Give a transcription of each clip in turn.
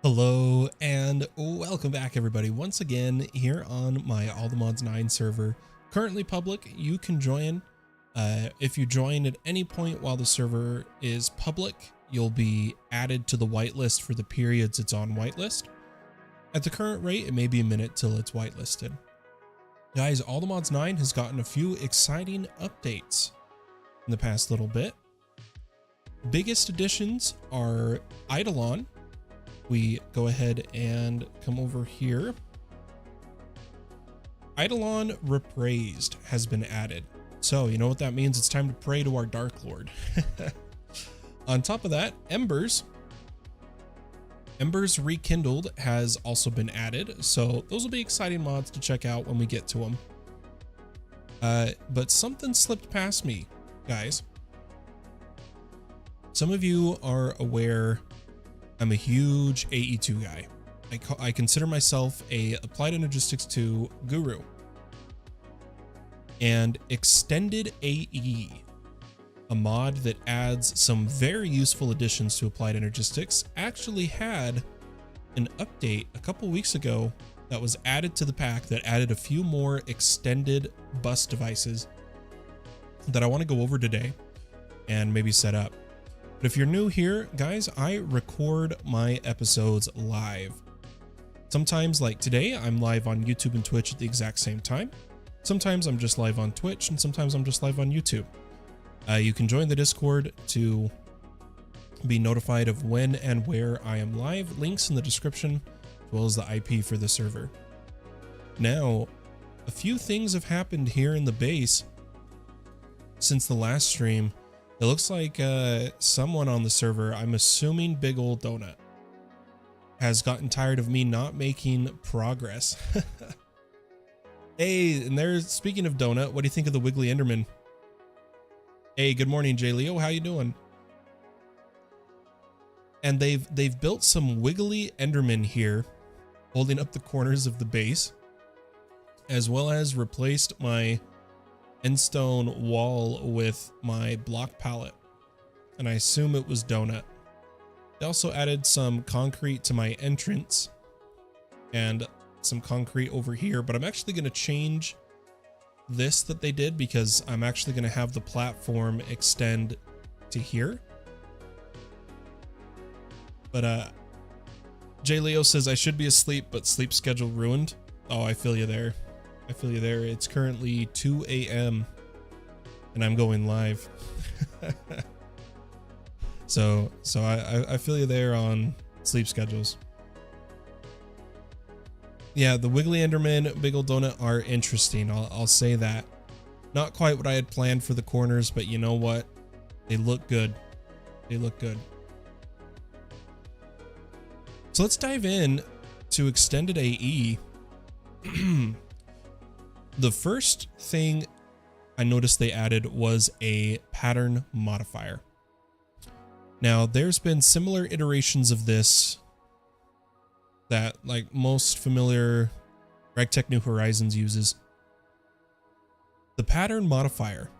Hello and welcome back everybody once again here on my All the Mods 9 server, currently public. You can join. If you join at any point while the server is public, you'll be added to the whitelist for the periods it's on whitelist. At the current rate, it may be a minute till it's whitelisted. Guys, All the Mods 9 has gotten a few exciting updates in the past little bit. Biggest additions are Eidolon. We go ahead and come over here. Eidolon Repraised has been added. So you know what that means? It's time to pray to our Dark Lord. On top of that, Embers Rekindled has also been added. So those will be exciting mods to check out when we get to them. But something slipped past me, guys. Some of you are aware I'm a huge AE2 guy. I consider myself a Applied Energistics 2 guru. And ExtendedAE, a mod that adds some very useful additions to Applied Energistics, actually had an update a couple weeks ago that was added to the pack that added a few more extended bus devices that I want to go over today and maybe set up. But if you're new here, guys, I record my episodes live. Sometimes, like today, I'm live on YouTube and Twitch at the exact same time. Sometimes I'm just live on Twitch, and sometimes I'm just live on YouTube. You can join the Discord to be notified of when and where I am live. Links in the description, as well as the IP for the server. Now, a few things have happened here in the base since the last stream. It looks like someone on the server, I'm assuming Big Ol' Donut, has gotten tired of me not making progress. Hey, and there's, speaking of Donut, what do you think of the Wiggly Enderman? Hey, good morning, J Leo. How you doing? And they've built some Wiggly Enderman here, holding up the corners of the base, as well as replaced my endstone wall with my block pallet, and I assume it was Donut. They also added some concrete to my entrance and some concrete over here, but I'm actually going to change this that they did because I'm actually going to have the platform extend to here. But J Leo says I should be asleep, but sleep schedule ruined. Oh, I feel you there. I feel you there. It's currently 2 a.m. and I'm going live. so I feel you there on sleep schedules. Yeah, the Wiggly Enderman, Big Ol' Donut are interesting. I'll say that. Not quite what I had planned for the corners, but you know what? They look good. They look good. So let's dive in to ExtendedAE. The first thing I noticed they added was a pattern modifier. Now, there's been similar iterations of this that, like most familiar GregTech New Horizons uses. The pattern modifier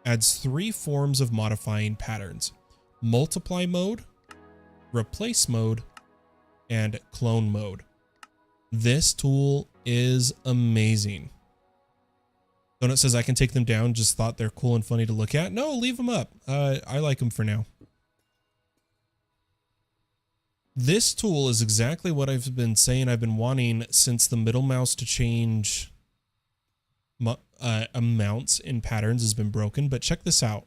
adds 3 forms of modifying patterns: multiply mode, replace mode, and clone mode. This tool is amazing. Donut says I can take them down, just thought they're cool and funny to look at. No, leave them up. I like them for now. This tool is exactly what I've been saying I've been wanting since the middle mouse to change amounts in patterns has been broken, but check this out.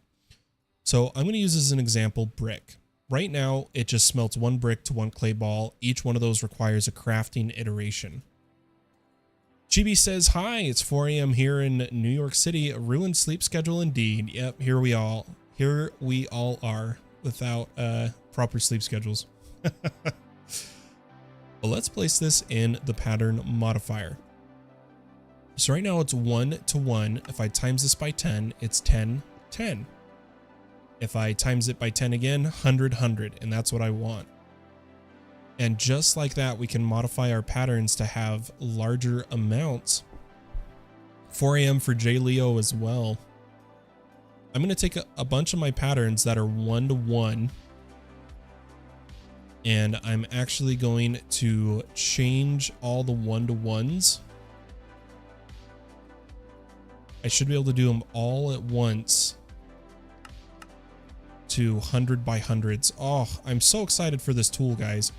So I'm going to use as an example brick. Right now, it just smelts 1 brick to 1 clay ball. Each one of those requires a crafting iteration. Chibi says, hi, it's 4 a.m. here in New York City. A ruined sleep schedule indeed. Yep, here we all are without proper sleep schedules. But let's place this in the pattern modifier. So right now it's 1 to 1. If I times this by 10, it's 10, 10. If I times it by 10 again, 100, 100, and that's what I want. And just like that, we can modify our patterns to have larger amounts. 4 a.m. for J Leo as well. I'm going to take a bunch of my patterns that are 1 to 1 And I'm actually going to change all the 1-to-1s. I should be able to do them all at once to 100 by 100s. Oh, I'm so excited for this tool, guys.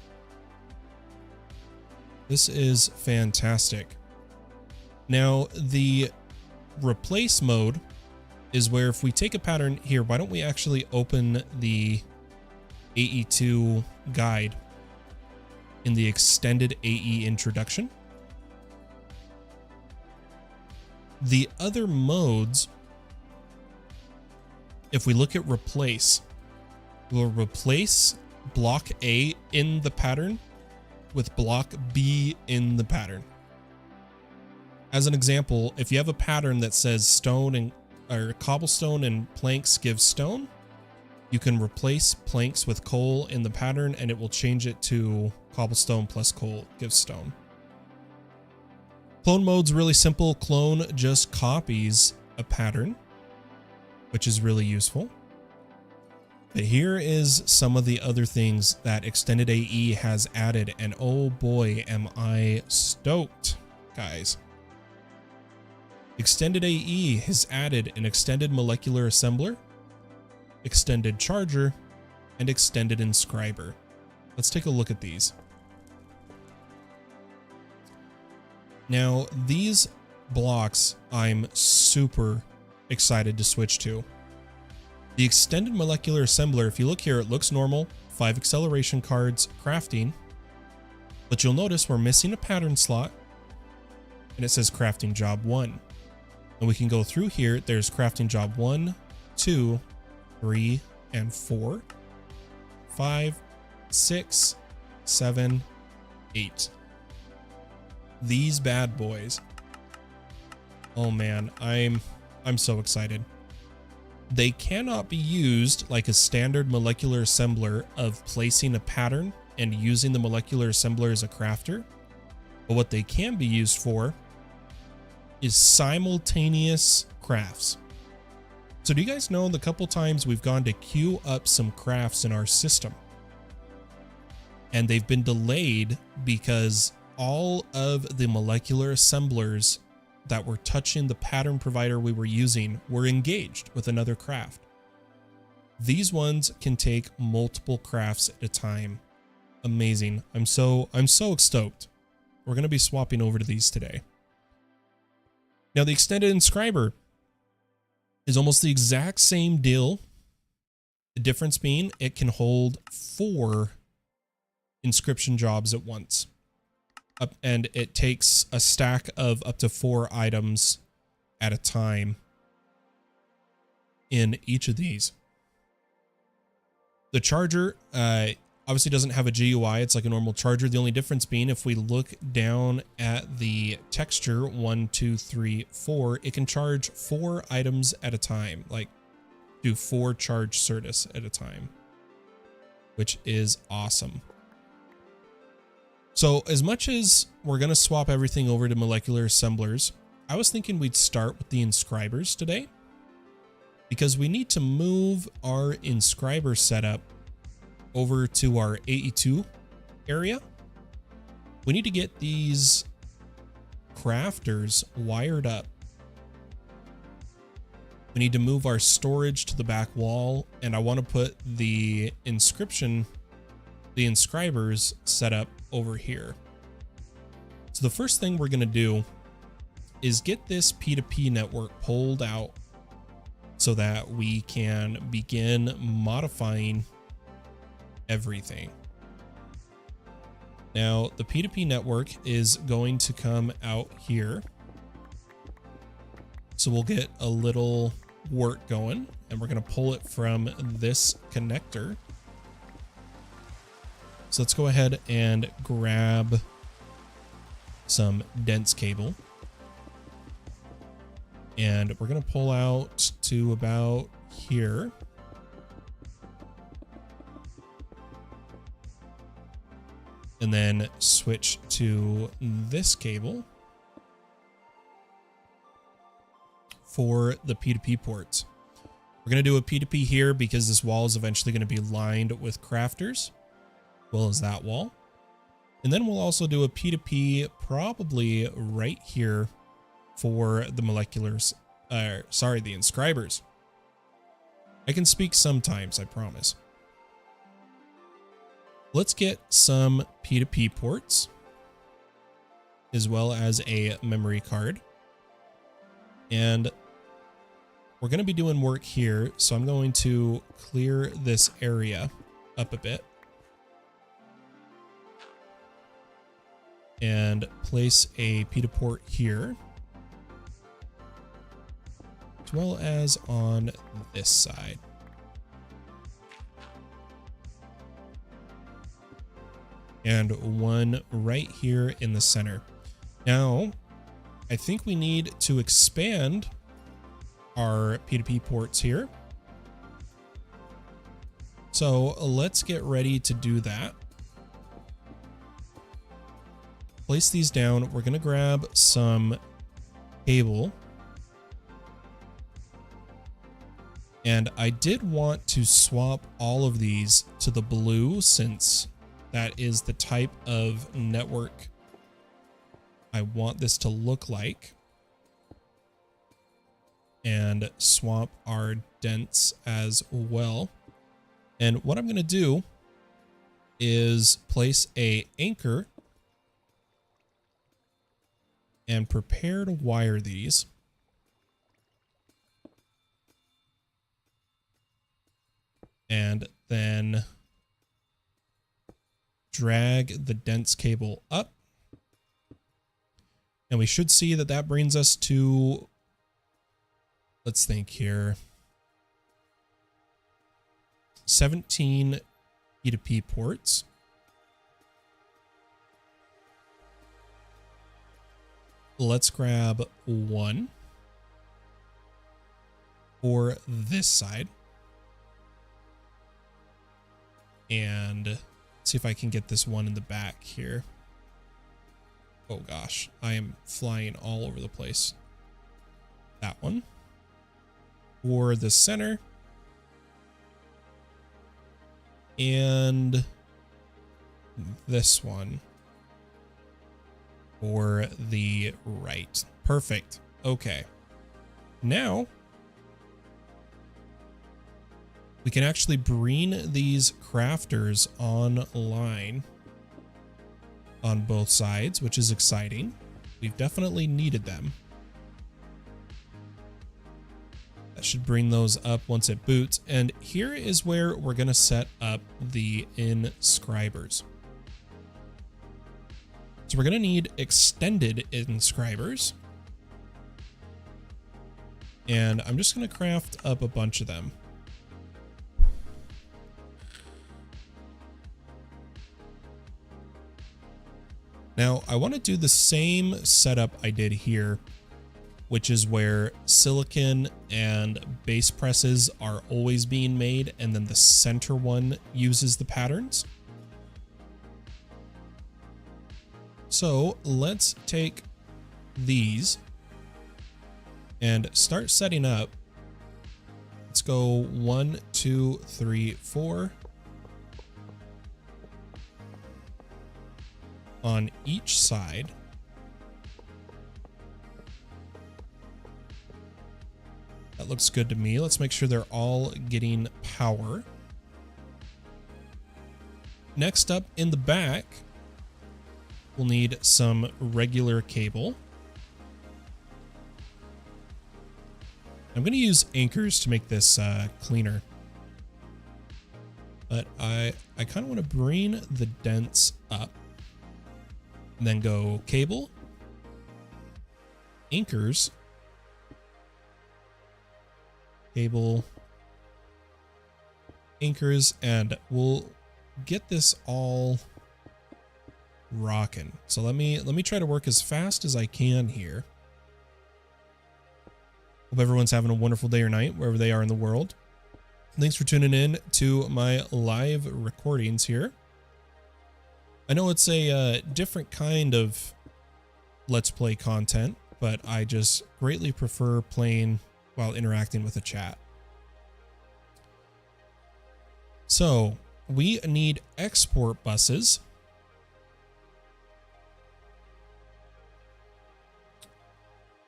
This is fantastic. Now, the replace mode is where if we take a pattern here, why don't we actually open the AE2 guide in the ExtendedAE introduction. The other modes, if we look at replace, we'll replace block A in the pattern with block B in the pattern. As an example, if you have a pattern that says stone and or cobblestone and planks give stone, you can replace planks with coal in the pattern and it will change it to cobblestone plus coal gives stone. Clone mode's really simple. Clone just copies a pattern, which is really useful. But here is some of the other things that ExtendedAE has added, and oh boy, am I stoked, guys. ExtendedAE has added an extended molecular assembler, extended charger, and extended inscriber. Let's take a look at these. Now, these blocks I'm super excited to switch to. The extended molecular assembler, if you look here, it looks normal, 5 acceleration cards, crafting, but you'll notice we're missing a pattern slot and it says crafting job 1. And we can go through here. There's crafting job 1, 2, 3, and 4, 5, 6, 7, 8. These bad boys. Oh man, I'm so excited. They cannot be used like a standard molecular assembler of placing a pattern and using the molecular assembler as a crafter. But what they can be used for is simultaneous crafts. So do you guys know the couple times we've gone to queue up some crafts in our system and they've been delayed because all of the molecular assemblers that were touching the pattern provider we were using were engaged with another craft. These ones can take multiple crafts at a time. Amazing. I'm so stoked. We're going to be swapping over to these today. Now, the extended inscriber is almost the exact same deal. The difference being it can hold 4 inscription jobs at once. And it takes a stack of up to 4 items at a time in each of these. The charger obviously doesn't have a GUI. It's like a normal charger. The only difference being if we look down at the texture 1, 2, 3, 4, it can charge 4 items at a time, like do 4 charge Certus at a time, which is awesome. So as much as we're going to swap everything over to molecular assemblers, I was thinking we'd start with the inscribers today because we need to move our inscriber setup over to our AE2 area. We need to get these crafters wired up. We need to move our storage to the back wall, and I want to put the inscribers set up over here. So the first thing we're going to do is get this P2P network pulled out so that we can begin modifying everything. Now, the P2P network is going to come out here. So we'll get a little work going, and we're going to pull it from this connector. So let's go ahead and grab some dense cable. And we're going to pull out to about here. And then switch to this cable for the P2P ports. We're going to do a P2P here because this wall is eventually going to be lined with crafters. well as that wall. And then we'll also do a P2P probably right here for the moleculars, the inscribers. I can speak sometimes, I promise. Let's get some P2P ports, as well as a memory card. And we're going to be doing work here, so I'm going to clear this area up a bit and place a P2 port here, as well as on this side. And one right here in the center. Now, I think we need to expand our P2P ports here. So let's get ready to do that. Place these down. We're going to grab some cable. And I did want to swap all of these to the blue, since that is the type of network I want this to look like. And swap our dents as well. And what I'm going to do is place a anchor and prepare to wire these. And then drag the dense cable up. And we should see that that brings us to, let's think here, 17 P2P ports. Let's grab one for this side. And see if I can get this one in the back here. Oh gosh, I am flying all over the place. That one. For the center. And this one for the right. Perfect. Okay. Now we can actually bring these crafters online on both sides, which is exciting. We've definitely needed them. That should bring those up once it boots. And here is where we're going to set up the inscribers. So we're going to need extended inscribers. And I'm just going to craft up a bunch of them. Now, I want to do the same setup I did here, which is where silicon and base presses are always being made, and then the center one uses the patterns. So let's take these and start setting up. Let's go 1, 2, 3, 4. On each side. That looks good to me. Let's make sure they're all getting power. Next up in the back, we'll need some regular cable. I'm going to use anchors to make this cleaner. But I kind of want to bring the dents up. And then go cable, anchors, cable, anchors, and we'll get this all rocking. So let me try to work as fast as I can here. Hope everyone's having a wonderful day or night wherever they are in the world. Thanks for tuning in to my live recordings here. I know it's a different kind of Let's Play content, but I just greatly prefer playing while interacting with a chat. So we need export buses.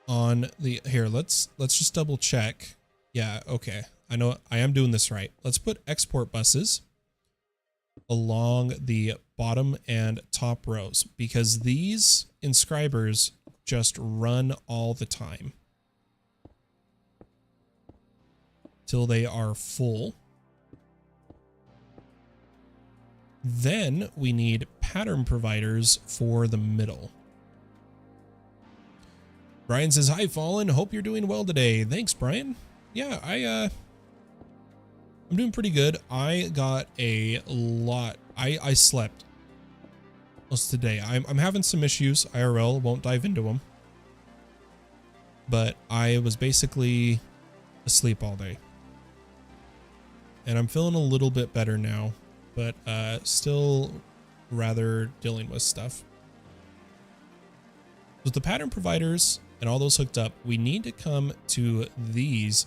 On the, here, let's just double check. Yeah, okay. I know I am doing this right. Let's put export buses along the bottom and top rows because these inscribers just run all the time till they are full. Then we need pattern providers for the middle. Brian says, "Hi, Fallen. Hope you're doing well today." Thanks, Brian. Yeah, I'm doing pretty good. I got a lot. I slept most of the day. I'm having some issues. IRL, won't dive into them. But I was basically asleep all day. And I'm feeling a little bit better now, but still rather dealing with stuff. With the pattern providers and all those hooked up, we need to come to these.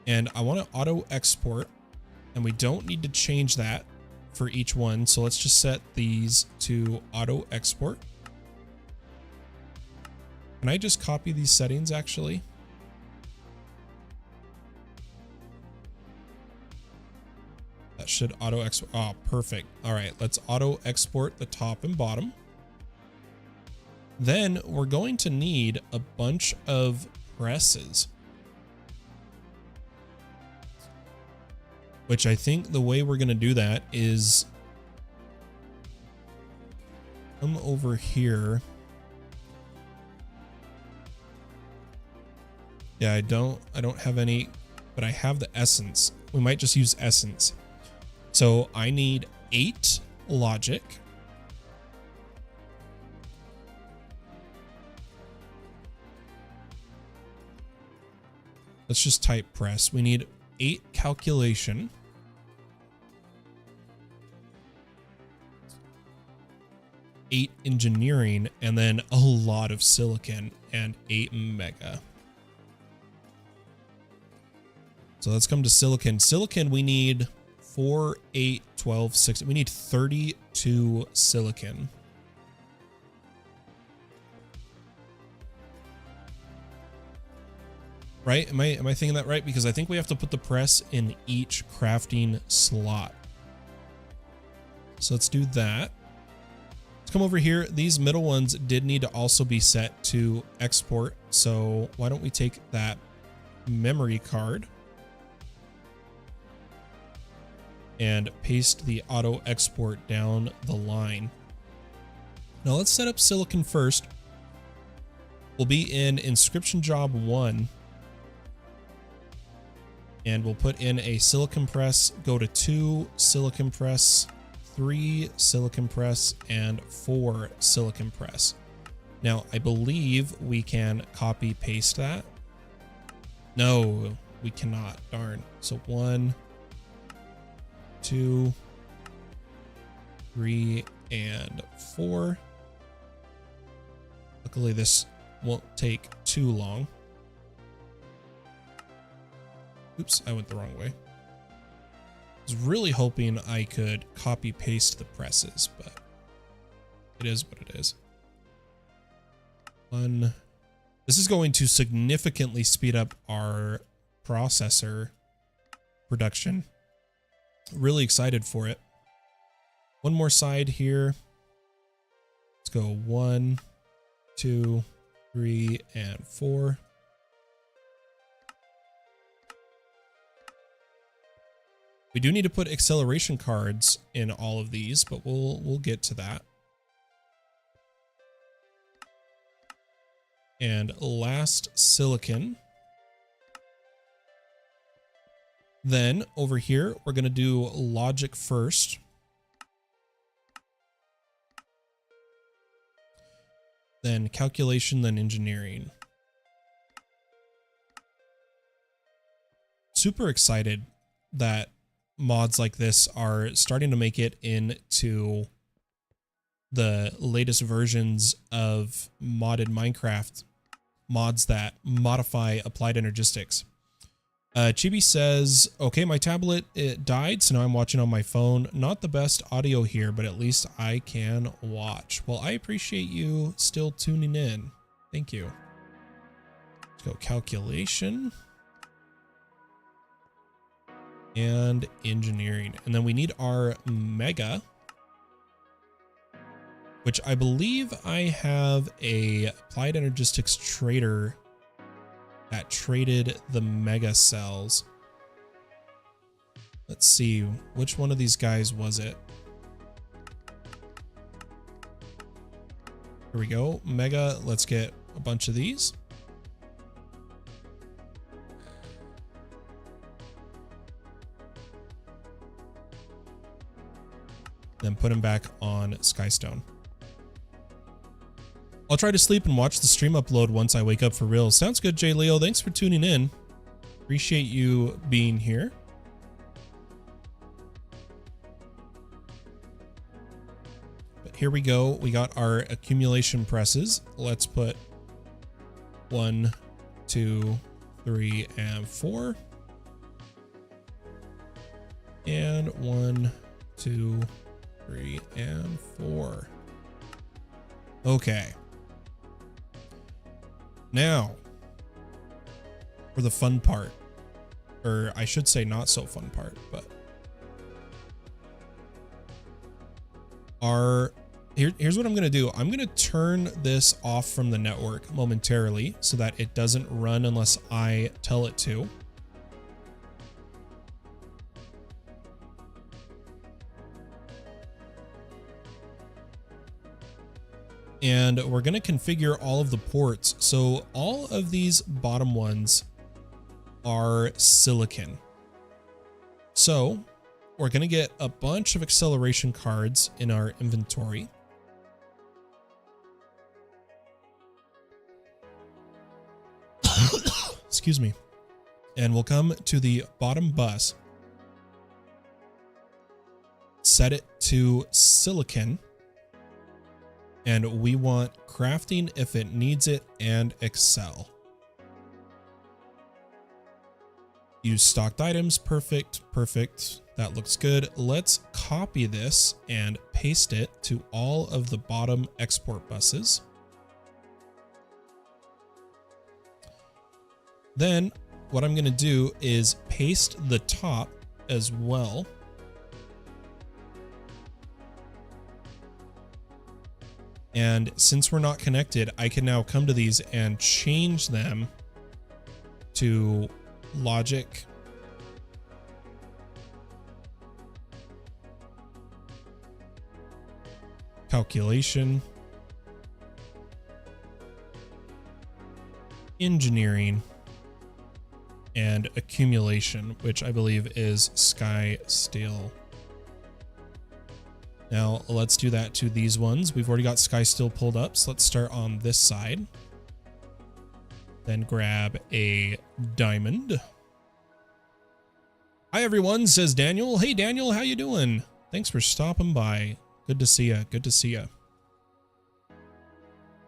And I want to auto export, and we don't need to change that for each one. So let's just set these to auto export. Can I just copy these settings actually? That should auto export. Oh, perfect. All right, let's auto export the top and bottom. Then we're going to need a bunch of presses, which I think the way we're going to do that is come over here. Yeah, I don't have any, but I have the essence. We might just use essence. So I need 8 logic. Let's just type press. We need 8 calculation. 8 engineering, and then a lot of silicon, and 8 mega. So let's come to silicon. Silicon, we need 4, 8, 12, 6. We need 32 silicon. Right? Am I thinking that right? Because I think we have to put the press in each crafting slot. So let's do that. Let's come over here. These middle ones did need to also be set to export. So why don't we take that memory card and paste the auto export down the line. Now let's set up silicon first. We'll be in inscription job 1. And we'll put in a silicon press, go to 2 silicon press, 3 silicon press, and 4 silicon press. Now, I believe we can copy paste that. No, we cannot, darn. So 1, 2, 3, and 4. Luckily, this won't take too long. Oops, I went the wrong way. I was really hoping I could copy paste the presses, but it is what it is. This is going to significantly speed up our processor production. Really excited for it. One more side here. Let's go 1, 2, 3, and 4. We do need to put acceleration cards in all of these, but we'll get to that. And last silicon. Then over here, we're going to do logic first. Then calculation, then engineering. Super excited that mods like this are starting to make it into the latest versions of modded Minecraft, mods that modify applied energistics. Chibi says, okay, my tablet, it died, so now I'm watching on my phone. Not the best audio here, but at least I can watch. Well, I appreciate you still tuning in. Thank you. Let's go calculation. And engineering. And then we need our mega, which I believe I have a applied energistics trader that traded the mega cells. Let's see, which one of these guys was it? Here we go, mega, let's get a bunch of these. Then put them back on Skystone. I'll try to sleep and watch the stream upload once I wake up for real. Sounds good, J Leo. Thanks for tuning in. Appreciate you being here. But here we go. We got our accumulation presses. Let's put 1, 2, 3, and 4. And 1, 2, 3, and 4. Okay. Now, for the fun part, or I should say not so fun part, but here's what I'm going to do. I'm going to turn this off from the network momentarily so that it doesn't run unless I tell it to. And we're going to configure all of the ports. So all of these bottom ones are silicon. So we're going to get a bunch of acceleration cards in our inventory. Excuse me. And we'll come to the bottom bus, set it to silicon. And we want crafting if it needs it and Excel. Use stocked items. Perfect. Perfect. That looks good. Let's copy this and paste it to all of the bottom export buses. Then what I'm going to do is paste the top as well. And since we're not connected, I can now come to these and change them to logic. Calculation. Engineering. And accumulation, which I believe is Sky Steel. Now let's do that to these ones. We've already got Sky Steel pulled up, so let's start on this side. Then grab a diamond. Hi everyone, says Daniel. Hey Daniel, how you doing? Thanks for stopping by. Good to see ya. Good to see ya.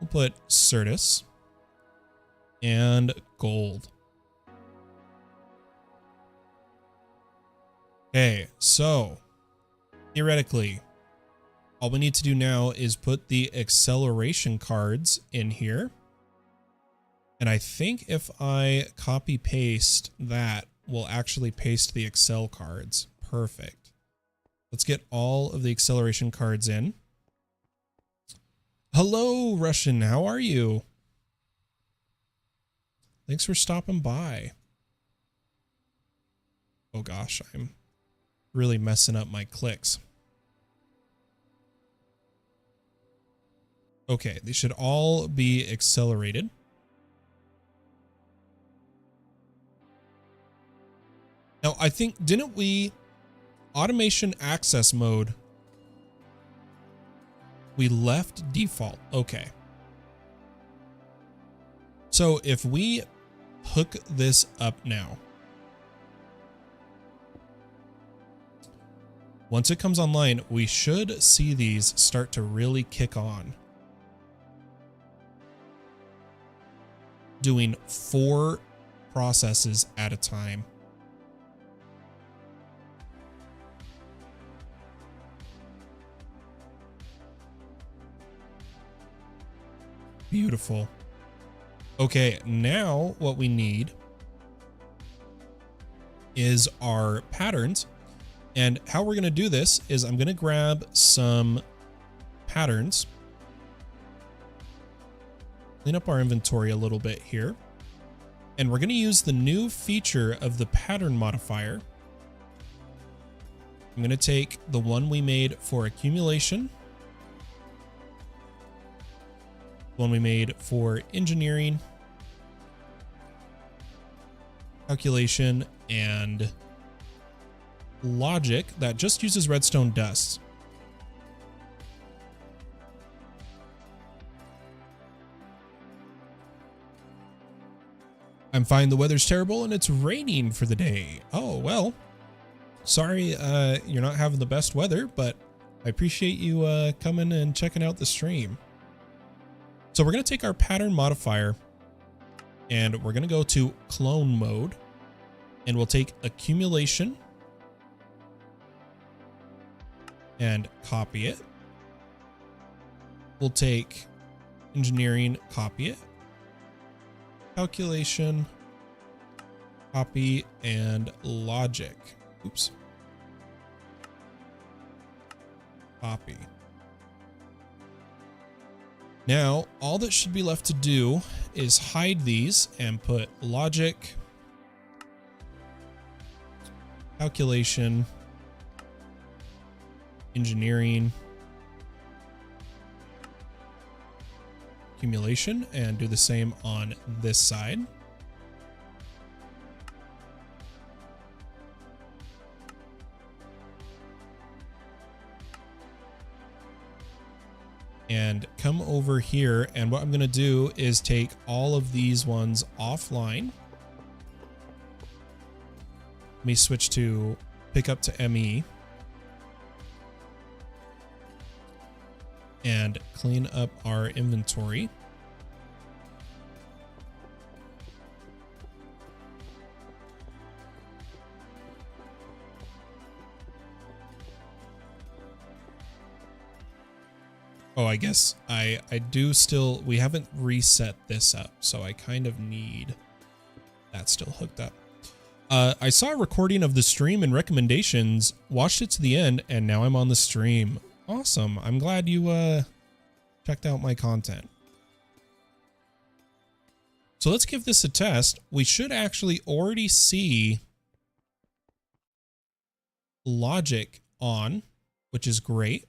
We'll put Certus and gold. Okay, so theoretically, all we need to do now is put the acceleration cards in here. And I think if I copy paste that, we'll actually paste the Excel cards. Perfect. Let's get all of the acceleration cards in. Hello, Russian. How are you? Thanks for stopping by. Oh gosh, I'm really messing up my clicks. Okay, they should all be accelerated. Now, I think, didn't we, automation access mode, we left default. Okay. So if we hook this up now, once it comes online, we should see these start to really kick on. Doing 4 processes at a time. Beautiful. Okay, now what we need is our patterns. And how we're going to do this is I'm going to grab some patterns, clean up our inventory a little bit here. And we're going to use the new feature of the pattern modifier. I'm going to take the one we made for accumulation, one we made for engineering, calculation, and logic that just uses redstone dust. I'm fine. The weather's terrible and it's raining for the day. Oh, well, sorry, you're not having the best weather, but I appreciate you coming and checking out the stream. So we're going to take our pattern modifier and we're going to go to clone mode, and we'll take accumulation and copy it. We'll take engineering, copy it, calculation, copy, and logic. Oops. Copy. Now, all that should be left to do is hide these and put logic, calculation, engineering, accumulation, and do the same on this side. And come over here, and what I'm going to do is take all of these ones offline. Let me switch to pick up to ME and clean up our inventory. Oh, I guess I do still, we haven't reset this up, so I kind of need that still hooked up. I saw a recording of the stream and recommendations, watched it to the end, and now I'm on the stream. Awesome. I'm glad you checked out my content. So let's give this a test. We should actually already see logic on, which is great,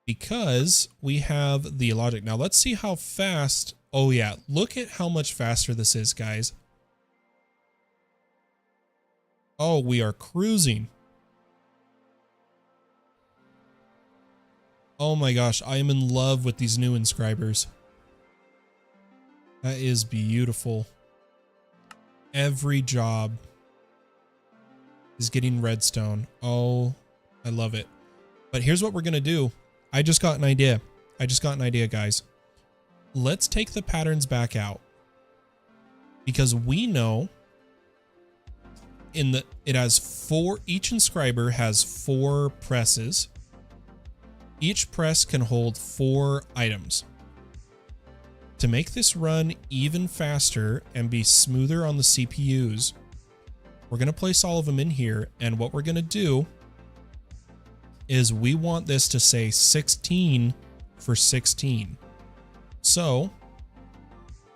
because we have the logic. Now let's see how fast. Oh yeah, look at how much faster this is, guys. Oh, we are cruising. Oh my gosh, I am in love with these new inscribers. That is beautiful. Every job is getting redstone. Oh, I love it. But here's what we're going to do. I just got an idea. Guys. Let's take the patterns back out, because we know it has each inscriber has 4 presses. Each press can hold 4 items. To make this run even faster and be smoother on the CPUs, we're going to place all of them in here, and what we're going to do is we want this to say 16 for 16. So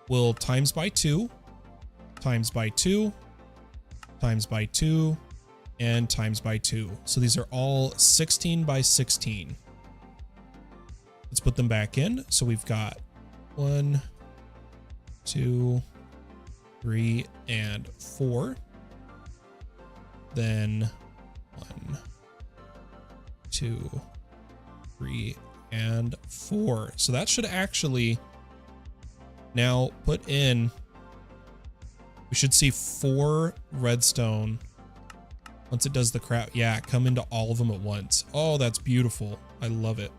we'll times by 2, times by 2, times by 2, and times by 2. So these are all 16 by 16. Let's put them back in. So we've got 1, 2, 3, and 4. Then 1, 2, 3, and 4. So that should actually now put in, we should see 4 redstone once it does the crap. Yeah, come into all of them at once. Oh, that's beautiful. I love it.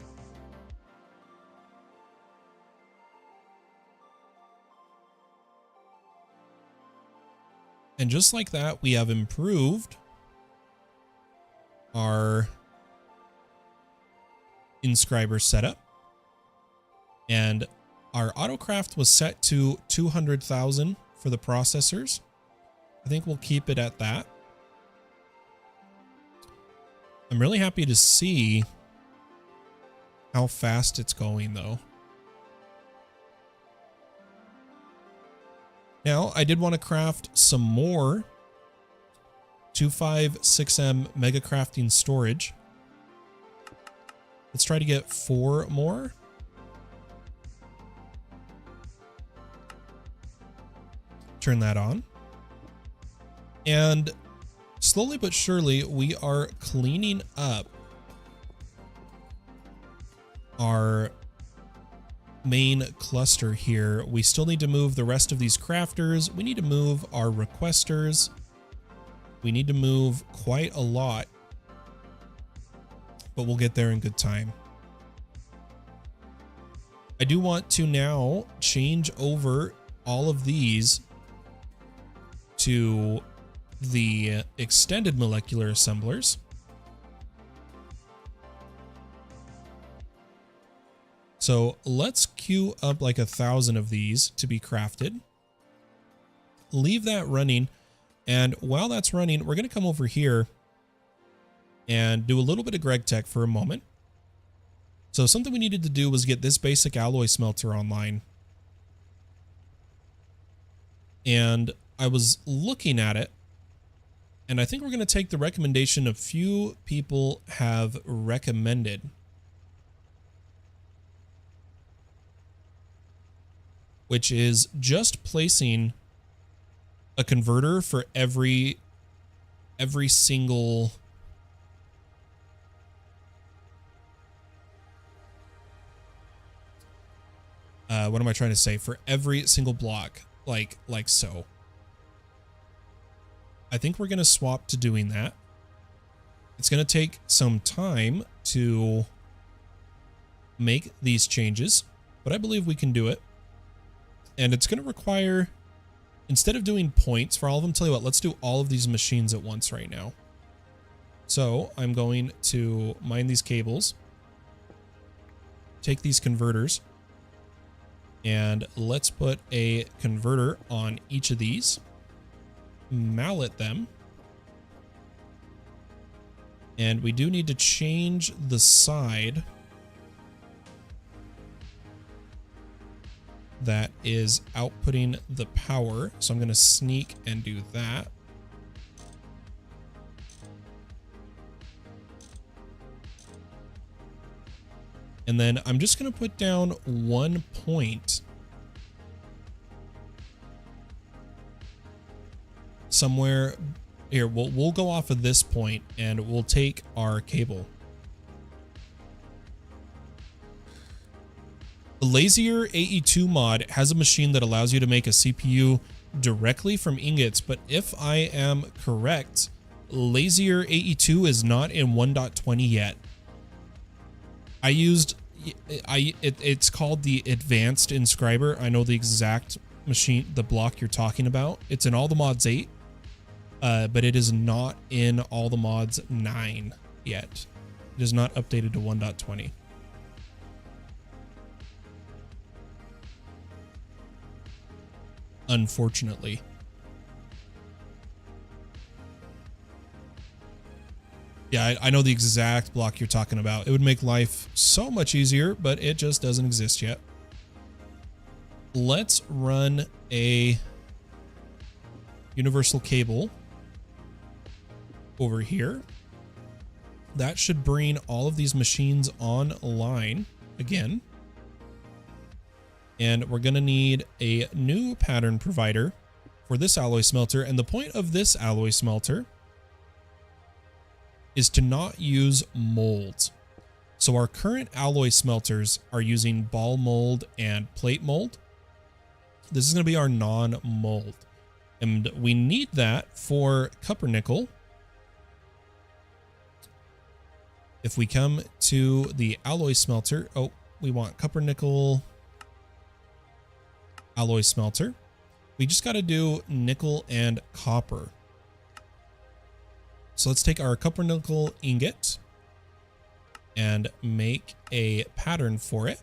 And just like that, we have improved our inscriber setup. And our autocraft was set to 200,000 for the processors. I think we'll keep it at that. I'm really happy to see how fast it's going though. Now, I did want to craft some more 256M mega crafting storage. Let's try to get 4 more. Turn that on. And slowly but surely, we are cleaning up our main cluster here. We still need to move the rest of these crafters. We need to move our requesters. We need to move quite a lot, but we'll get there in good time. I do want to now change over all of these to the extended molecular assemblers. So let's queue up like 1,000 of these to be crafted. Leave that running. And while that's running, we're going to come over here and do a little bit of GregTech for a moment. So something we needed to do was get this basic alloy smelter online. And I was looking at it, and I think we're going to take the recommendation a few people have recommended. Which is just placing a converter for every single what am I trying to say? For every single block, like so. I think we're going to swap to doing that. It's going to take some time to make these changes, but I believe we can do it. And it's going to require, instead of doing points for all of them, tell you what, let's do all of these machines at once right now. So I'm going to mine these cables, take these converters, and let's put a converter on each of these, mallet them. And we do need to change the side that is outputting the power. So I'm going to sneak and do that. And then I'm just going to put down 1 point somewhere here. We'll go off of this point and we'll take our cable. The Lazier AE2 mod has a machine that allows you to make a CPU directly from ingots, but if I am correct, Lazier AE2 is not in 1.20 yet. It's called the advanced inscriber. I know the exact machine, the block you're talking about. It's in all the mods 8, but it is not in all the mods 9 yet. It is not updated to 1.20. Unfortunately. Yeah, I know the exact block you're talking about. It would make life so much easier, but it just doesn't exist yet. Let's run a universal cable over here. That should bring all of these machines online again. And we're going to need a new pattern provider for this alloy smelter. And the point of this alloy smelter is to not use molds. So our current alloy smelters are using ball mold and plate mold. This is going to be our non-mold. And we need that for copper nickel. If we come to the alloy smelter, oh, we want copper nickel alloy smelter. We just got to do nickel and copper. So let's take our copper nickel ingot and make a pattern for it.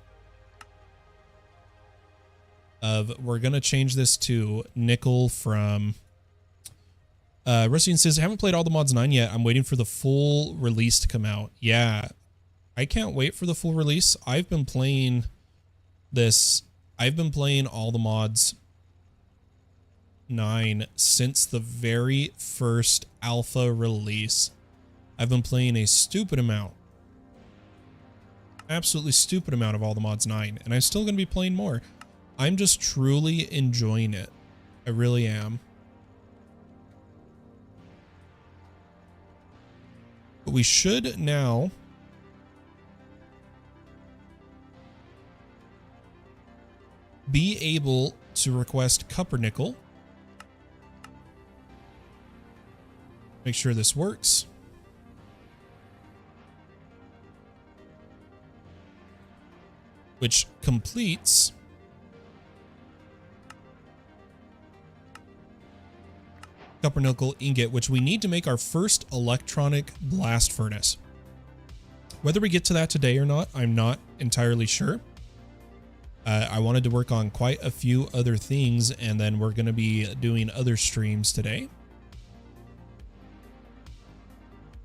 of, we're going to change this to nickel from, Rusty says, I haven't played all the mods 9 yet. I'm waiting for the full release to come out. Yeah, I can't wait for the full release. I've been playing this. I've been playing all the mods 9 since the very first alpha release. I've been playing a stupid amount. Absolutely stupid amount of all the mods 9. And I'm still going to be playing more. I'm just truly enjoying it. I really am. But we should now be able to request Cuppernickel. Make sure this works. Which completes Cuppernickel ingot, which we need to make our first electronic blast furnace. Whether we get to that today or not, I'm not entirely sure. I wanted to work on quite a few other things, and then we're going to be doing other streams today.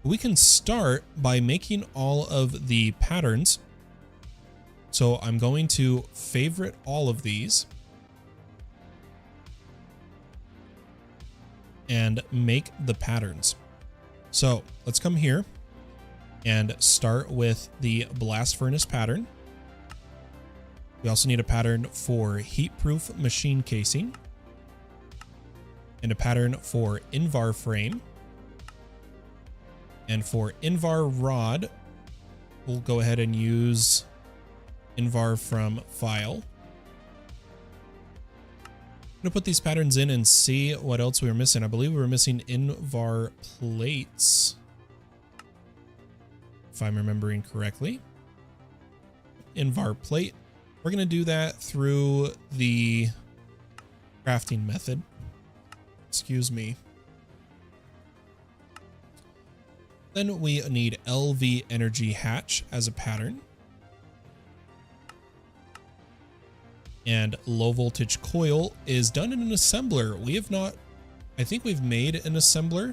We can start by making all of the patterns. So I'm going to favorite all of these and make the patterns. So let's come here and start with the blast furnace pattern. We also need a pattern for heat-proof machine casing and a pattern for Invar frame. And for Invar rod, we'll go ahead and use Invar from file. I'm going to put these patterns in and see what else we were missing. I believe we were missing Invar plates, if I'm remembering correctly. Invar plate. We're going to do that through the crafting method. Excuse me. Then we need LV energy hatch as a pattern. And low voltage coil is done in an assembler. We have not, I think we've made an assembler.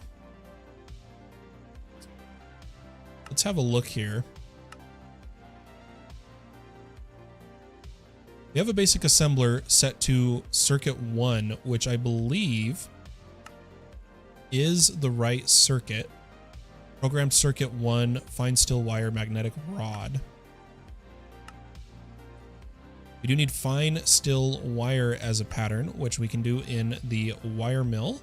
Let's have a look here. We have a basic assembler set to circuit 1, which I believe is the right circuit. Programmed circuit 1, fine steel wire, magnetic rod. We do need fine steel wire as a pattern, which we can do in the wire mill.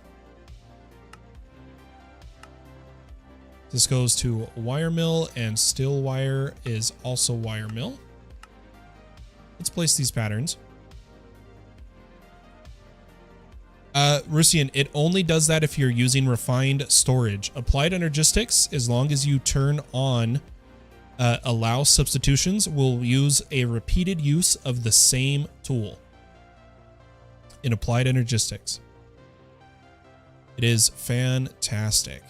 This goes to wire mill, and steel wire is also wire mill. Let's place these patterns. Rusian, it only does that if you're using refined storage. Applied Energistics, as long as you turn on allow substitutions, will use a repeated use of the same tool in Applied Energistics. It is fantastic.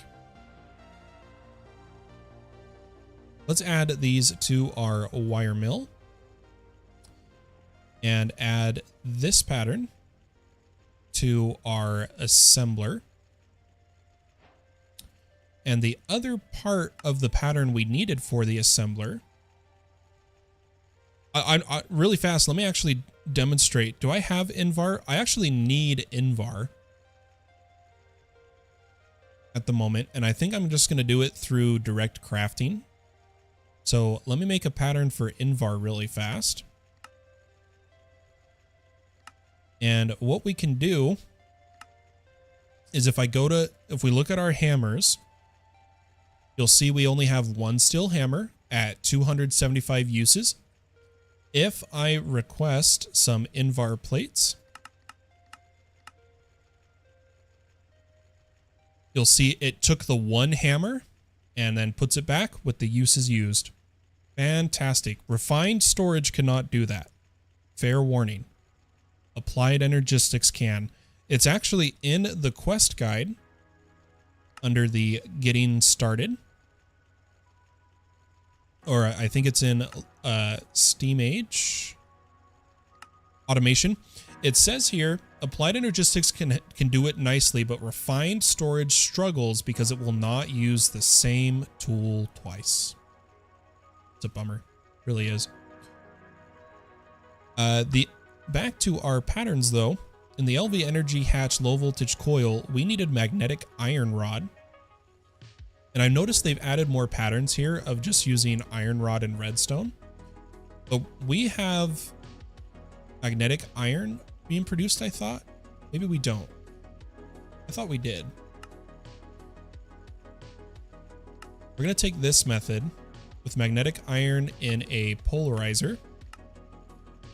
Let's add these to our wire mill and add this pattern to our assembler. And the other part of the pattern we needed for the assembler, I really fast, let me actually demonstrate. Do I have Invar? I actually need Invar at the moment, and I think I'm just going to do it through direct crafting. So let me make a pattern for Invar really fast. And what we can do is if we look at our hammers, you'll see we only have one steel hammer at 275 uses. If I request some Invar plates, you'll see it took the one hammer and then puts it back with the uses used. Fantastic. Refined storage cannot do that. Fair warning. Applied Energistics can. It's actually in the quest guide under the getting started. Or I think it's in Steam Age automation. It says here, Applied Energistics can do it nicely, but refined storage struggles because it will not use the same tool twice. It's a bummer. Really is. Back to our patterns though. In the LV Energy Hatch low voltage coil, we needed magnetic iron rod. And I noticed they've added more patterns here of just using iron rod and redstone. But we have magnetic iron being produced, I thought. Maybe we don't. I thought we did. We're going to take this method with magnetic iron in a polarizer.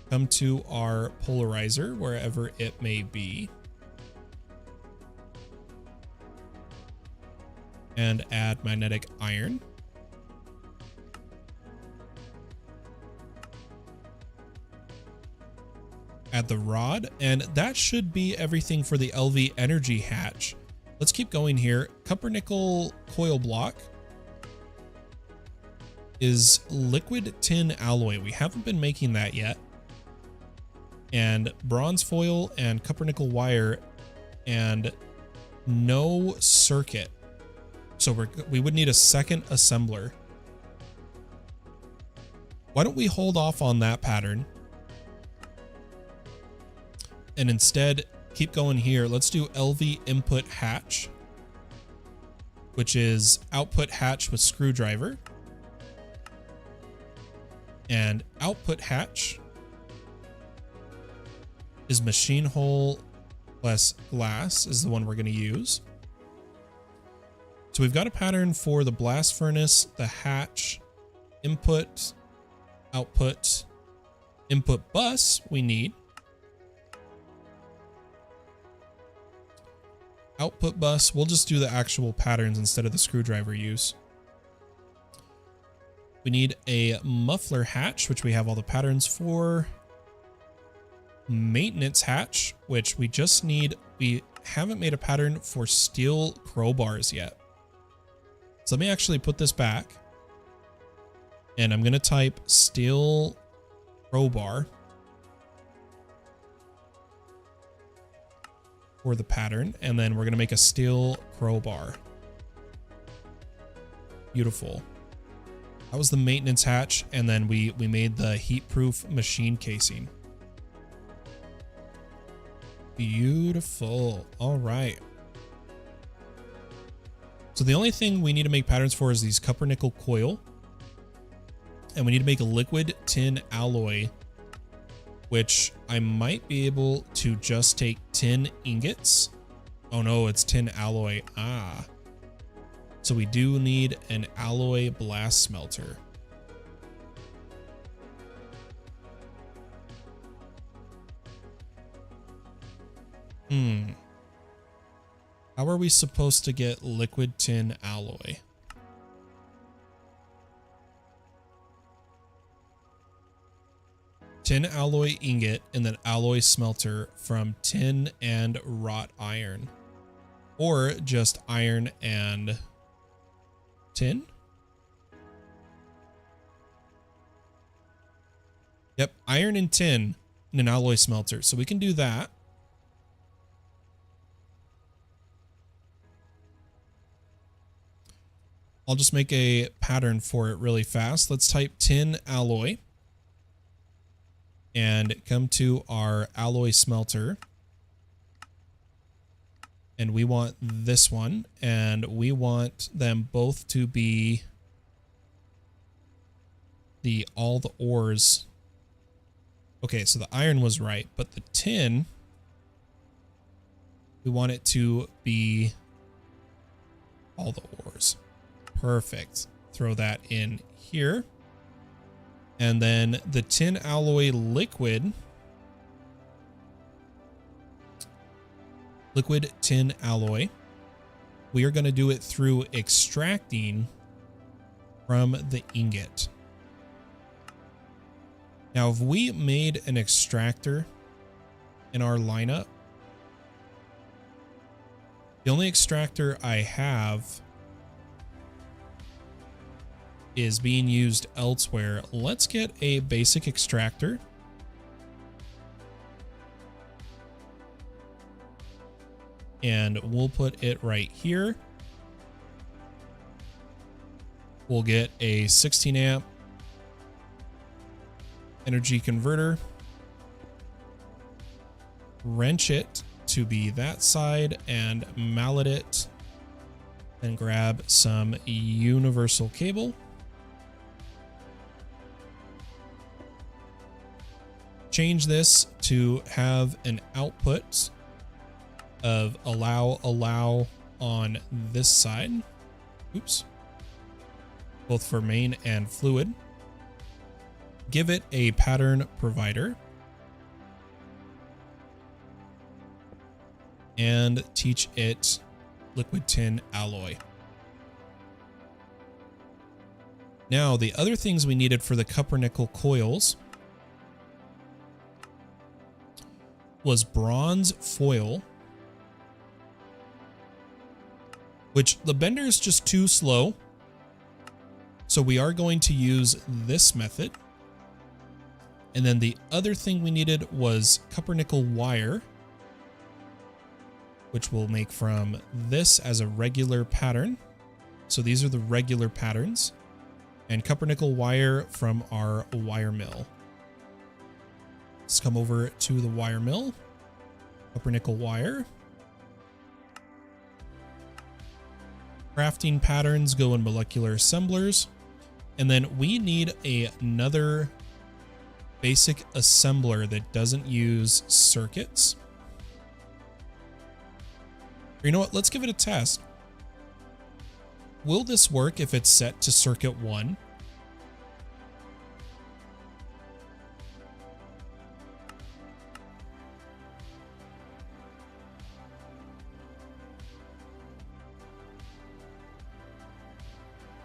Come to our polarizer, wherever it may be. And add magnetic iron. Add the rod, and that should be everything for the LV Energy Hatch. Let's keep going here. Copper nickel coil block is liquid tin alloy. We haven't been making that yet. And bronze foil and copper nickel wire and no circuit. So we would need a second assembler. Why don't we hold off on that pattern and instead keep going here. Let's do LV input hatch, which is output hatch with screwdriver, and output hatch is machine hole plus glass is the one we're going to use. So we've got a pattern for the blast furnace, the hatch, input, output, input bus we need. Output bus, we'll just do the actual patterns instead of the screwdriver use. We need a muffler hatch, which we have all the patterns for. Maintenance hatch, which we just need, we haven't made a pattern for steel crowbars yet. So let me actually put this back. And I'm going to type steel crowbar for the pattern. And then we're going to make a steel crowbar. Beautiful. That was the maintenance hatch. And then we made the heat-proof machine casing. Beautiful. All right. So the only thing we need to make patterns for is these copper nickel coil. And we need to make a liquid tin alloy, which I might be able to just take tin ingots. Oh no, it's tin alloy. Ah. So we do need an alloy blast smelter. How are we supposed to get liquid tin alloy? Tin alloy ingot and then alloy smelter from tin and wrought iron. Or just iron and tin? Yep, iron and tin in an alloy smelter. So we can do that. I'll just make a pattern for it really fast. Let's type tin alloy and come to our alloy smelter. And we want this one, and we want them both to be all the ores. Okay, so the iron was right, but the tin, we want it to be all the ores. Perfect. Throw that in here. And then the tin alloy liquid tin alloy. We are going to do it through extracting from the ingot. Now, if we made an extractor in our lineup, the only extractor I have is being used elsewhere. Let's get a basic extractor. and we'll put it right here. We'll get a 16 amp energy converter, wrench it to be that side, and mallet it, and grab some universal cable. Change this to have an output of allow on this side. Oops. Both for main and fluid. Give it a pattern provider. And teach it liquid tin alloy. Now, the other things we needed for the copper nickel coils was bronze foil, which the bender is just too slow. So we are going to use this method. And then the other thing we needed was copper nickel wire, which we'll make from this as a regular pattern. So these are the regular patterns, and copper nickel wire from our wire mill. Let's come over to the wire mill. Copper nickel wire. Crafting patterns go in molecular assemblers. And then we need another basic assembler that doesn't use circuits. Or you know what? Let's give it a test. Will this work if it's set to circuit 1?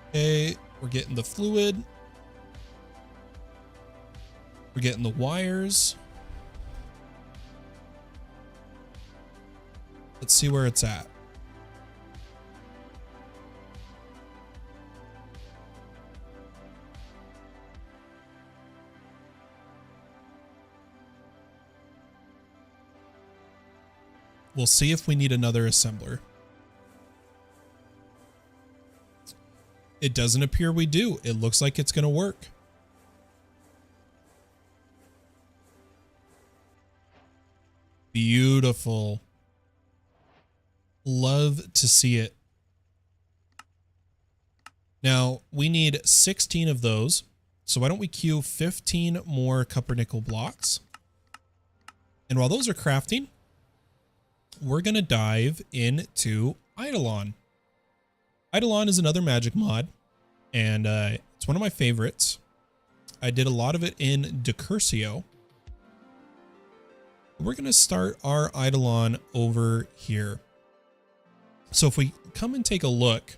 Okay, we're getting the fluid. We're getting the wires. Let's see where it's at. We'll see if we need another assembler. It doesn't appear we do. It looks like it's going to work. Beautiful. Love to see it. Now, we need 16 of those. So why don't we queue 15 more copper nickel blocks? And while those are crafting, we're going to dive into Eidolon. Eidolon is another magic mod, and it's one of my favorites. I did a lot of it in Decursio. We're going to start our Eidolon over here. So if we come and take a look,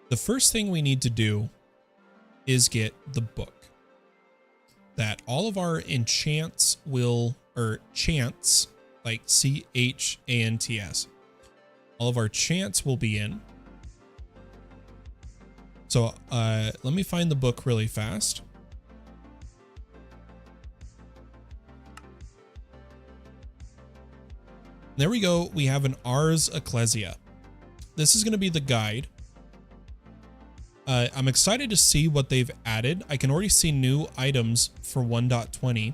the first thing we need to do is get the book that all of our enchants will, or chants, like C-H-A-N-T-S. All of our chants will be in. So let me find the book really fast. There we go. We have an Ars Ecclesia. This is going to be the guide. I'm excited to see what they've added. I can already see new items for 1.20.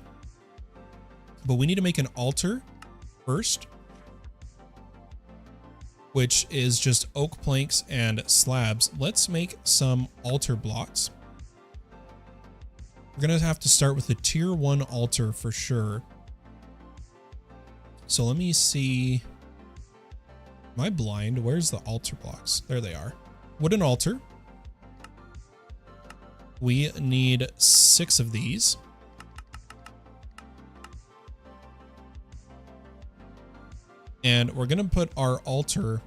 But we need to make an altar first, which is just oak planks and slabs. Let's make some altar blocks. We're going to have to start with a tier 1 altar for sure. So let me see. Am I blind? Where's the altar blocks? There they are. Wooden altar. We need 6 of these. And we're going to put our altar.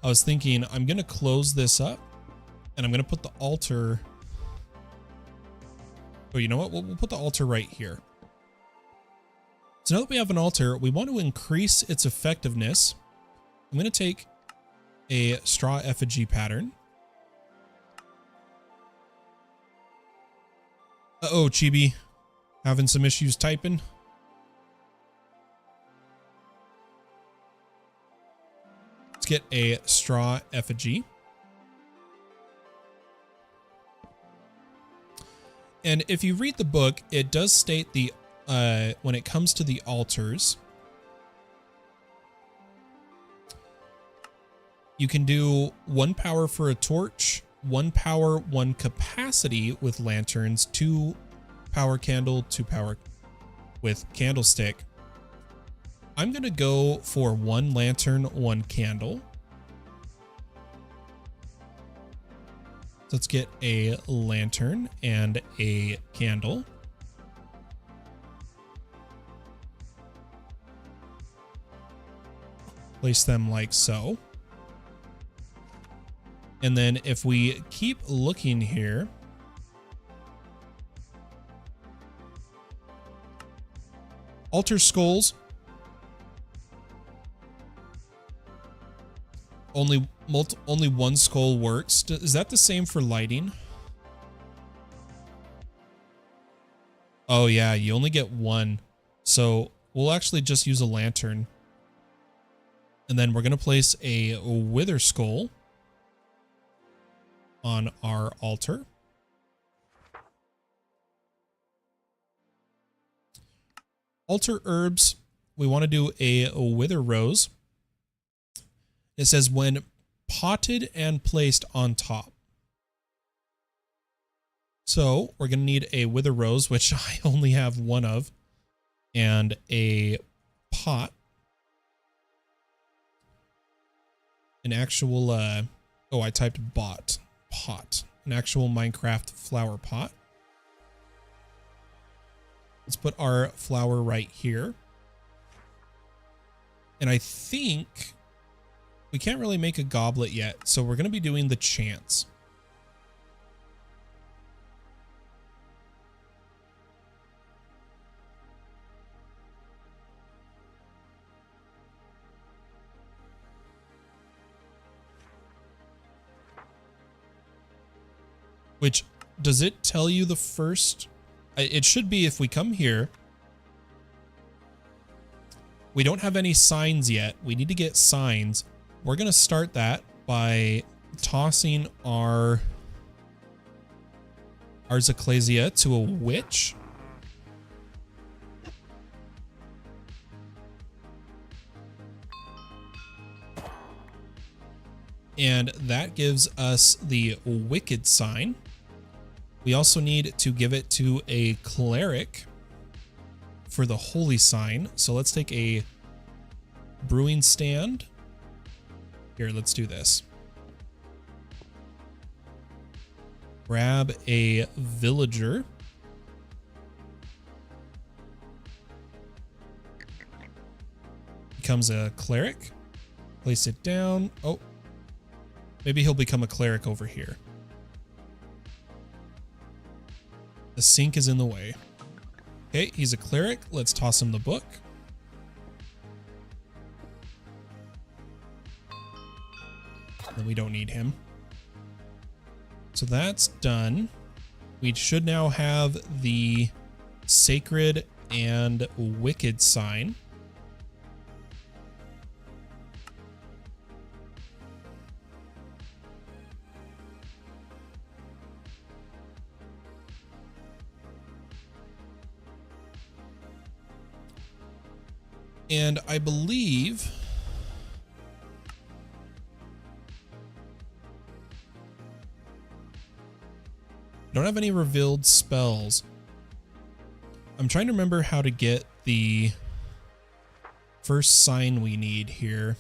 I was thinking I'm going to close this up and I'm going to put the altar. Oh, you know what? We'll put the altar right here. So now that we have an altar, we want to increase its effectiveness. I'm going to take a straw effigy pattern. Uh-oh, Chibi. Having some issues typing. get a straw effigy. And if you read the book, it does state the when it comes to the altars, you can do 1 power for a torch, 1 power, 1 capacity with lanterns, 2 power candle, 2 power with candlestick. I'm going to go for 1 lantern, 1 candle. Let's get a lantern and a candle. Place them like so. And then if we keep looking here, altar skulls. Only 1 skull works. Is that the same for lighting? Oh yeah, you only get 1. So we'll actually just use a lantern. And then we're going to place a wither skull on our altar. Altar herbs, we want to do a wither rose. It says when potted and placed on top. So we're going to need a wither rose, which I only have 1 of, and a pot. An actual, oh, I typed pot. An actual Minecraft flower pot. Let's put our flower right here. And I think we can't really make a goblet yet, so we're going to be doing the chants. Which, does it tell you the first? It should be if we come here. We don't have any signs yet. We need to get signs. We're going to start that by tossing our Ecclesia to a witch. And that gives us the wicked sign. We also need to give it to a cleric for the holy sign. So let's take a brewing stand. Here, let's do this. Grab a villager. Becomes a cleric. Place it down. Oh, maybe he'll become a cleric over here. The sink is in the way. Okay, he's a cleric. Let's toss him the book. And we don't need him. So that's done. We should now have the sacred and wicked sign. And I believe I don't have any revealed spells. I'm trying to remember how to get the first sign we need here.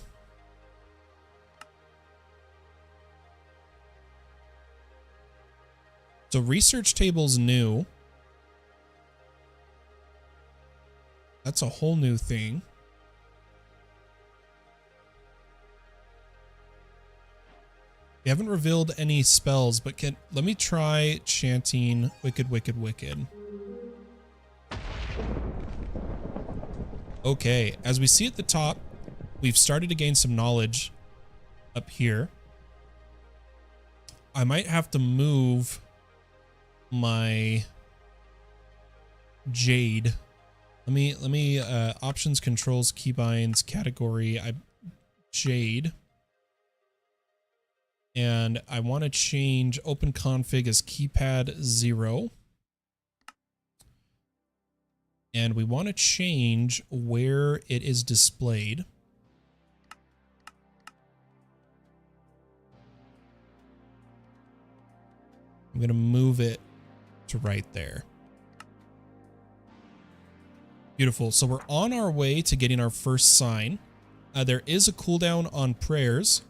So research table's new. That's a whole new thing. We haven't revealed any spells, but let me try chanting wicked, wicked, wicked. Okay, as we see at the top, we've started to gain some knowledge up here. I might have to move my jade. Let me options, controls, keybinds, category, jade. And I want to change open config as keypad 0. And we want to change where it is displayed. I'm going to move it to right there. Beautiful. So we're on our way to getting our first sign. There is a cooldown on prayers.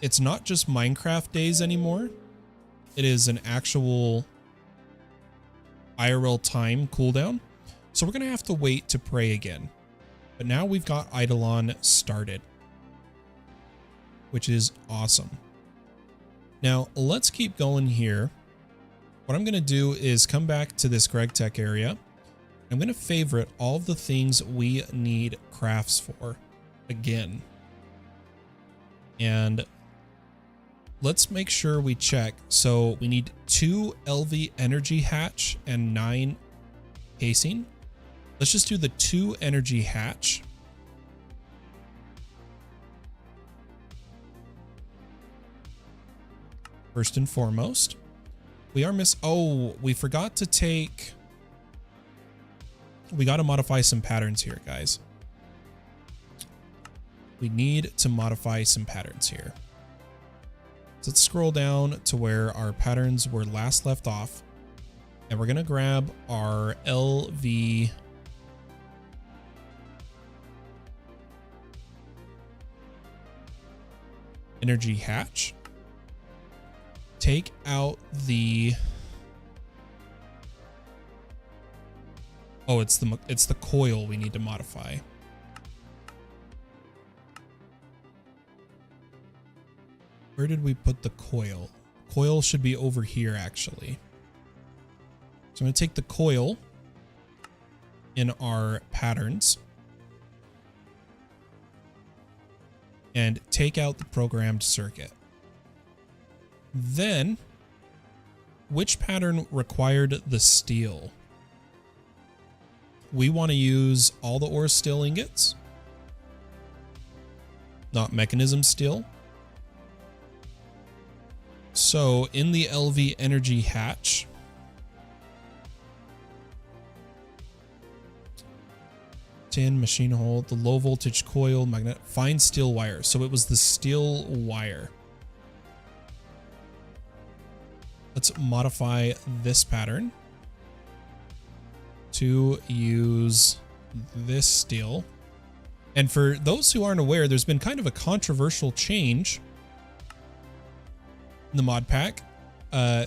It's not just Minecraft days anymore. It is an actual IRL time cooldown. So we're going to have to wait to pray again. But now we've got Eidolon started, which is awesome. Now let's keep going here. What I'm going to do is come back to this GregTech area. I'm going to favorite all of the things we need crafts for again. And let's make sure we check. So we need 2 LV energy hatch and 9 casing. Let's just do the 2 energy hatch. First and foremost, we forgot to take, we got to modify some patterns here, guys. We need to modify some patterns here. So let's scroll down to where our patterns were last left off. And we're going to grab our LV energy hatch. Take out the, oh, it's the coil we need to modify. Where did we put the coil? Coil should be over here, actually. So I'm going to take the coil in our patterns and take out the programmed circuit. Then, which pattern required the steel? We want to use all the ore steel ingots, not mechanism steel. So in the LV energy hatch, tin, machine hole, the low voltage coil, magnet, fine steel wire. So it was the steel wire. Let's modify this pattern to use this steel. And for those who aren't aware, there's been kind of a controversial change in the mod pack.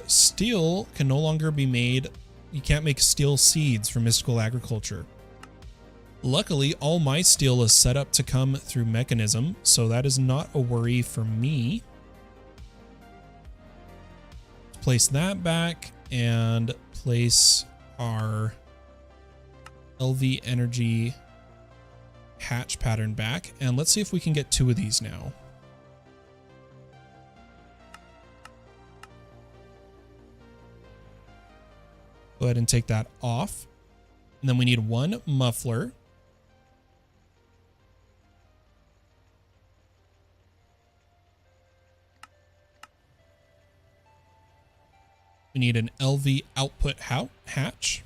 Steel can no longer be made. You can't make steel seeds from Mystical Agriculture. Luckily, all my steel is set up to come through mechanism, so that is not a worry for me. Place that back and place our LV energy hatch pattern back. And let's see if we can get 2 of these now. Go ahead and take that off. And then we need 1 muffler. We need an LV output hatch.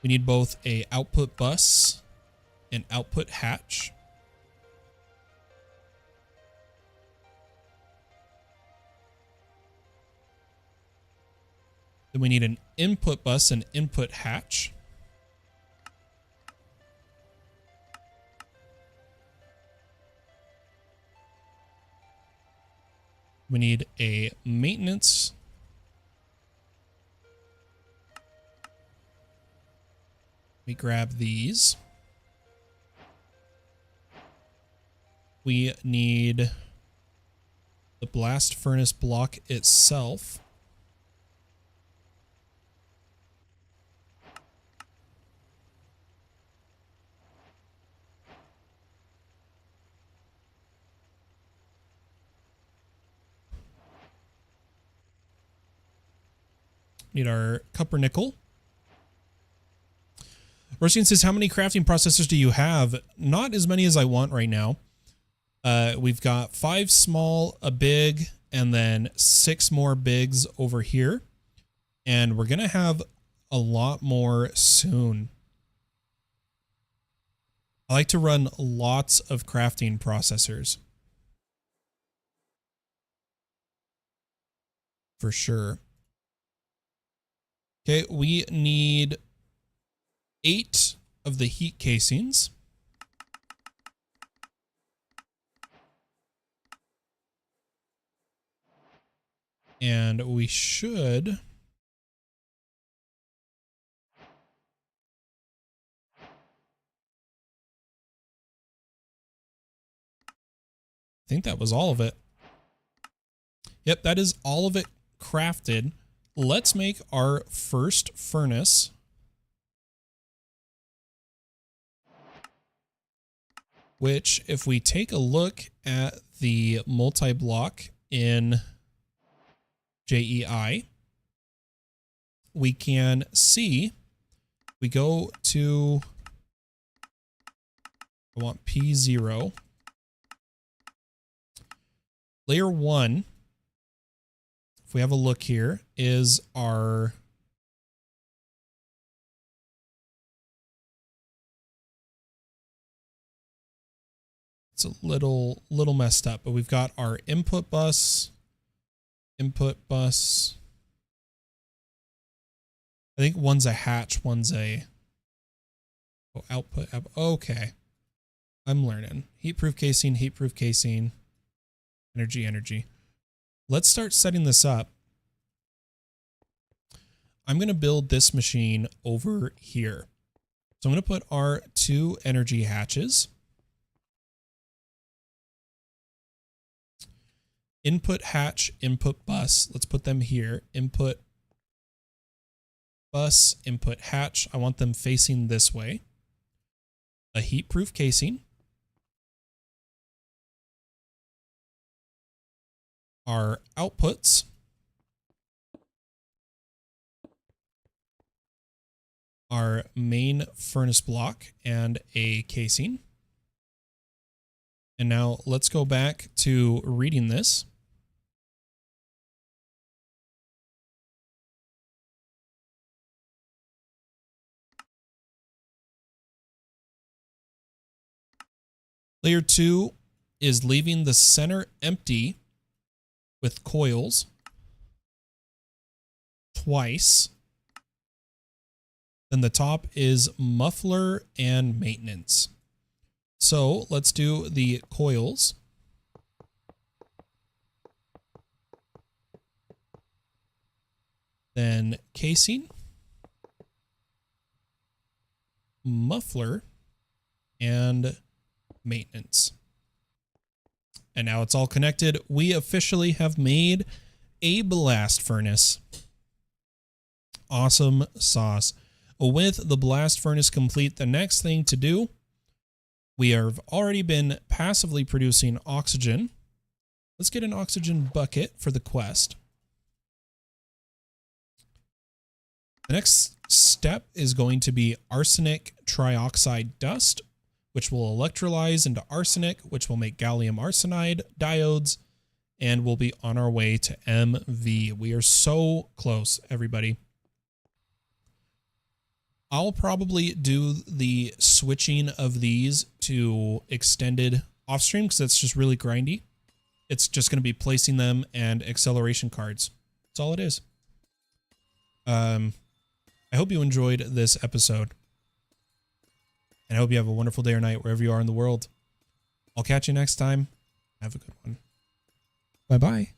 We need both a output bus and output hatch. Then we need an input bus and input hatch. We need a maintenance. We grab these. We need the blast furnace block itself. Need our copper nickel. Roasting says, how many crafting processors do you have? Not as many as I want right now. We've got 5 small, a big, and then 6 more bigs over here. And we're going to have a lot more soon. I like to run lots of crafting processors. For sure. Okay, we need 8 of the heat casings. And we should... I think that was all of it. Yep, that is all of it crafted. Let's make our first furnace. Which, if we take a look at the multi-block in JEI, we can see, we go to, I want P0. Layer 1, if we have a look here, is our it's a little messed up, but we've got our input bus. I think one's a hatch, one's a output. Okay. I'm learning. Heatproof casing, energy. Let's start setting this up. I'm going to build this machine over here. So I'm going to put our 2 energy hatches. Input hatch, input bus. Let's put them here. Input bus, input hatch. I want them facing this way. A heatproof casing. Our outputs. Our main furnace block and a casing. And now let's go back to reading this. Layer 2 is leaving the center empty with coils twice. Then the top is muffler and maintenance. So let's do the coils. Then casing, muffler, and maintenance. And now it's all connected. We officially have made a blast furnace. Awesome sauce. With the blast furnace complete, the next thing to do, we have already been passively producing oxygen. Let's get an oxygen bucket for the quest. The next step is going to be arsenic trioxide dust, which will electrolyze into arsenic, which will make gallium arsenide diodes, and we'll be on our way to MV. We are so close, everybody. I'll probably do the switching of these to extended off stream because that's just really grindy. It's just going to be placing them and acceleration cards. That's all it is. I hope you enjoyed this episode. And I hope you have a wonderful day or night wherever you are in the world. I'll catch you next time. Have a good one. Bye-bye.